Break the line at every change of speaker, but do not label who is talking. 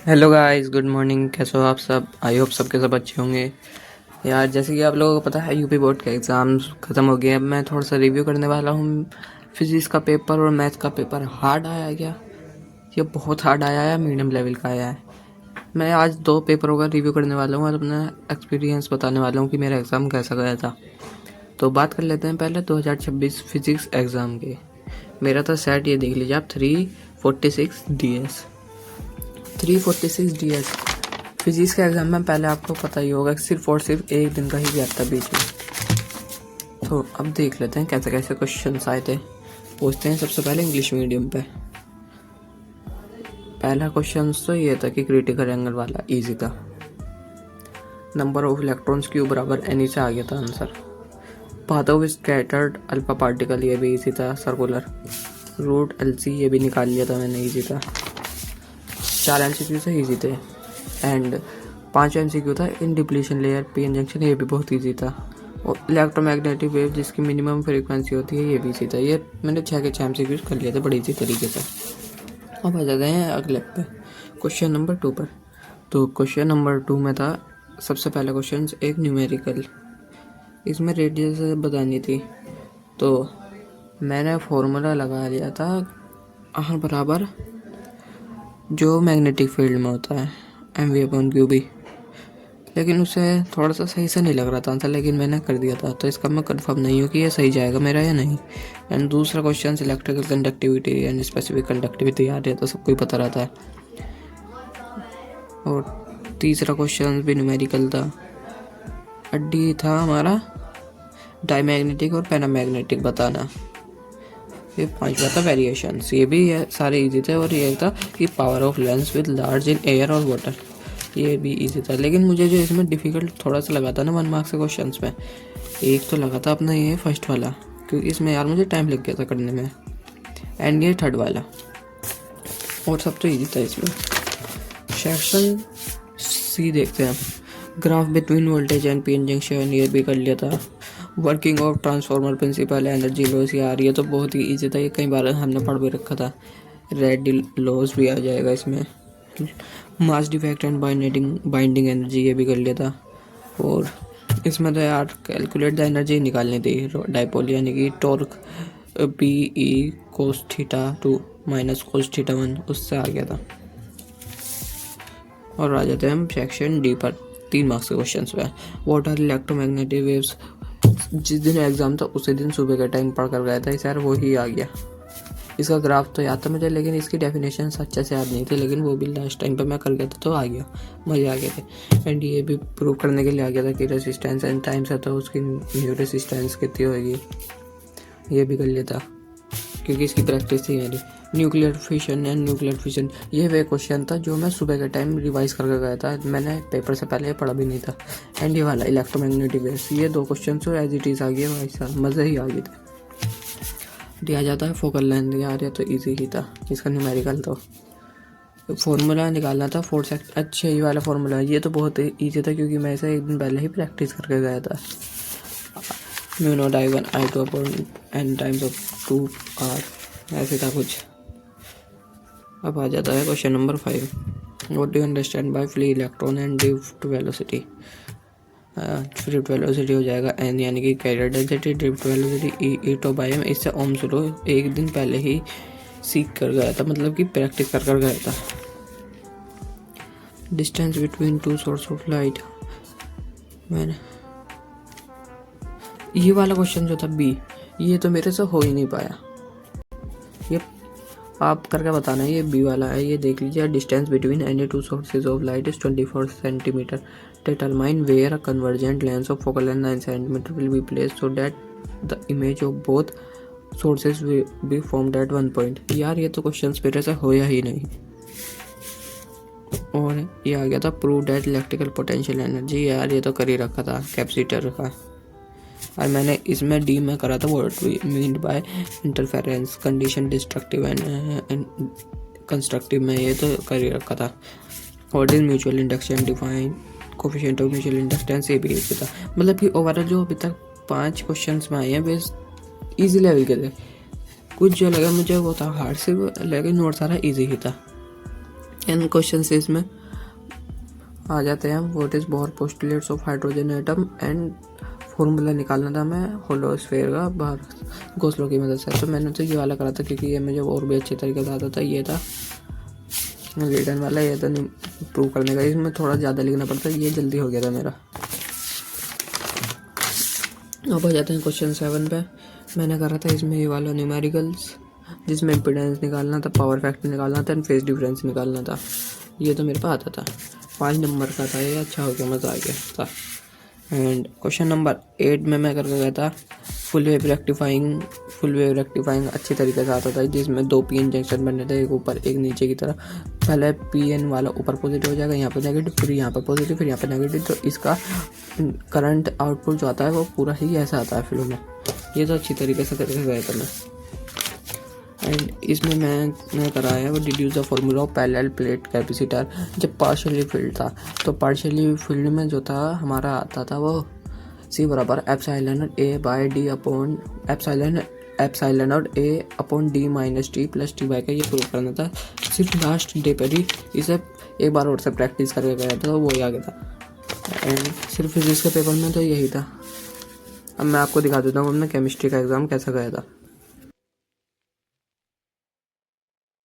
Hello guys, good morning. कैसे हो आप सब? आई होप सबके सब अच्छे होंगे। यार, जैसे कि आप लोगों को पता है, यूपी बोर्ड का एग्ज़ाम ख़त्म हो गया। अब मैं थोड़ा सा रिव्यू करने वाला हूँ। फिज़िक्स का पेपर और मैथ का पेपर हार्ड आया क्या? ये बहुत हार्ड आया है, मीडियम लेवल का आया है। मैं आज 2 पेपरों का रिव्यू करने वाला हूँ और अपना एक्सपीरियंस बताने वाला हूँ कि मेरा एग्ज़ाम कैसा गया था। तो बात कर लेते हैं पहले 2026 फिज़िक्स एग्ज़ाम की। मेरा था सेट, ये देख लीजिए आप, 346 DS। 346 DS फिजिक्स के एग्ज़ाम में पहले आपको पता ही होगा कि सिर्फ और सिर्फ एक दिन का ही गैप था बीच में। तो अब देख लेते हैं कैसे कैसे क्वेश्चंस आए थे। पूछते हैं सबसे पहले इंग्लिश मीडियम पे। पहला क्वेश्चन तो ये था कि क्रिटिकल एंगल वाला इजी था। नंबर ऑफ इलेक्ट्रॉन्स क्यू बराबर एनी से आ गया था answer. Path of scattered alpha particle, ये भी इजी था। सर्कुलर रूट LC, ये भी निकाल लिया था मैंने, इजी था। 4 MCQ से इजी थे। एंड 5 MCQ था इन डिप्लीशन लेयर PN जंक्शन, ये भी बहुत इजी था। और इलेक्ट्रोमैग्नेटिक वेव जिसकी मिनिमम फ्रीक्वेंसी होती है, ये भी इजी था। ये मैंने 6 के 6 MCQ कर लिए थे बड़ी इजी तरीके से। अब आ जाते हैं अगले पे, क्वेश्चन नंबर 2 पर। तो क्वेश्चन नंबर 2 में था सबसे पहला क्वेश्चन एक न्यूमेरिकल, इसमें रेडियस बतानी थी। तो मैंने फॉर्मूला लगा लिया था R बराबर जो मैग्नेटिक फील्ड में होता है mv/qb, लेकिन उसे थोड़ा सा सही से नहीं लग रहा था आंसर, लेकिन मैंने कर दिया था। तो इसका मैं कंफर्म नहीं हूँ कि ये सही जाएगा मेरा या नहीं। एंड दूसरा question electrical conductivity and specific conductivity, यार ये तो सबको ही पता रहता है। और तीसरा क्वेश्चन भी न्यूमेरिकल था। डी था हमारा डायमैग्नेटिक और पैरामैग्नेटिक बताना। ये 5वां था वेरिएशंस, ये भी सारे इजी थे। और ये था कि power of lens with large in air और वाटर, ये भी इजी था। लेकिन मुझे जो इसमें डिफ़िकल्ट थोड़ा सा लगा था ना 1 मार्क्स के क्वेश्चंस में, एक तो लगा था अपना ये फर्स्ट वाला, क्योंकि इसमें यार मुझे टाइम लग गया था करने में। एंड ये थर्ड वाला, और सब तो इजी था इसमें। सेक्शन C देखते हैं। Graph between voltage and PN junction, ये भी कर लिया था। Working of transformer principle, energy loss, यार ये तो बहुत ही इजी था, ये कई बार हमने पढ़ भी रखा था। रेड लॉस भी आ जाएगा इसमें। Mass defect and binding energy, ये भी कर लिया था। और इसमें तो यार कैलकुलेट द एनर्जी निकालनी थी डाइपोल, यानी कि torque PE cos θ2 minus cos θ1, उससे आ गया था। और आ जाते हैं हम सेक्शन D पर, 3 मार्क्स के क्वेश्चन पे। व्हाट आर इलेक्ट्रोमैग्नेटिक वेव्स, जिस दिन एग्ज़ाम था उसी दिन सुबह के टाइम पढ़ कर गया था इस, यार वो ही आ गया। इसका ग्राफ तो याद था मुझे, लेकिन इसकी डेफिनेशन अच्छे से याद नहीं थी, लेकिन वो भी लास्ट टाइम पे मैं कर गया था तो आ गया, मज़े आ गए थे। एंड ये भी प्रूव करने के लिए आ गया था कि रेसिस्टेंस एंड टाइम से तो उसकी न्यू रेसिस्टेंस कितनी होगी, ये भी कर लिया था क्योंकि इसकी प्रैक्टिस थी मेरी। Nuclear fission and nuclear fission, ये वे क्वेश्चन था जो मैं सुबह के टाइम रिवाइज करके गया था, मैंने पेपर से पहले पढ़ा भी नहीं था। एंड ये वाला इलेक्ट्रोमैग्नेटिक वेव्स, ये 2 क्वेश्चन तो एज इट इज़ आ गया भाई साहब, मज़े ही आ गए थे। दिया जाता है फोकल लेंथ, यार ये तो इजी ही था, इसका न्यूमेरिकल तो फॉर्मूला निकालना था 4 सेक्ट। अच्छा, ये वाला फार्मूला, ये तो बहुत ईजी था क्योंकि मैं इसे एक दिन पहले ही प्रैक्टिस करके गया था। Mu naught I1 I2 upon n times of 2r, ऐसे था कुछ। अब आ जाता है question number 5। What do you understand by free electron and drift velocity. Drift velocity हो जाएगा n, यानी कि career density, drift velocity E/m। इससे ओम्स लॉ एक दिन पहले ही सीख कर गया था, मतलब कि प्रैक्टिस कर गया था। Distance between 2 source of light, मैंने ये वाला क्वेश्चन जो था B, ये तो मेरे से हो ही नहीं पाया, ये आप करके बताना है। ये B वाला है, ये देख लीजिए। Distance between any 2 sources of light is 24 centimetre. Determine where a convergent lens of focal length 9 centimetre will be placed so that the image of both sources will be formed at 1 point. यार ये तो question मेरे से होया ही नहीं। और ये आ गया था prove that electrical potential energy, यार ये तो कर ही रखा था कैपेसिटर का। और मैंने इसमें D में करा था what we mean by interference condition, destructive and constructive में ये तो कर ही रखा था। What is mutual induction, define coefficient of mutual inductance, ये भी इजी था। मतलब कि ओवरऑल जो अभी तक 5 क्वेश्चंस में आए हैं वे इजी लेवल के थे। कुछ जो लगा मुझे वो था हार्ड से, लेकिन और सारा इजी ही था। एंड क्वेश्चन इसमें आ जाते हैं हम। What is bore postulates of hydrogen atom and formula निकालना था मैं होलोस्फीयर का बाहर गोसलो की मदद से। तो मैंने तो ये वाला करा था क्योंकि ये मुझे और भी अच्छे तरीके से आता था। ये था रिटर्न वाला, ये तो नहीं प्रूव करने का, इसमें थोड़ा ज़्यादा लिखना पड़ता है, ये जल्दी हो गया था मेरा। अब आ जाते हैं क्वेश्चन 7 पे। मैंने करा था इसमें ये वाला न्यूमेरिकल्स, जिसमें इम्पीडेंस निकालना था, पावर फैक्टर निकालना था एंड फेज डिफरेंस निकालना था। ये तो मेरे पास आता था, 5 नंबर का था ये। अच्छा हो गया, मज़ा आ गया था। एंड क्वेश्चन नंबर 8 में मैं करके गया था फुल वेव रेक्टिफाइंग अच्छी तरीके से आता था, जिसमें 2 पीएन जंक्शन बनने थे, एक ऊपर एक नीचे की तरह। पहले पीएन वाला ऊपर पॉजिटिव हो जाएगा, यहाँ पर नेगेटिव, फिर यहाँ पर पॉजिटिव, फिर यहाँ पर नेगेटिव। तो इसका करंट आउटपुट जो आता है वो पूरा ही ऐसा आता है फ्लो में। ये तो अच्छी तरीके से करके गया था मैं। एंड इसमें मैंने कराया है वो deduce the formula of parallel plate capacitor. जब पार्शियली फील्ड था तो पार्शियली फील्ड में जो था हमारा आता था वो C बराबर epsilon A by D upon epsilon A upon D minus T plus T by का। ये प्रूव करना था। सिर्फ लास्ट डे पर ही इसे एक बार और से प्रैक्टिस करके गया था, वो ही आ गया था। एंड सिर्फ फिजिक्स के पेपर में तो यही था। अब मैं आपको दिखा देता हूँ अपना केमिस्ट्री का एग्ज़ाम कैसा गया था।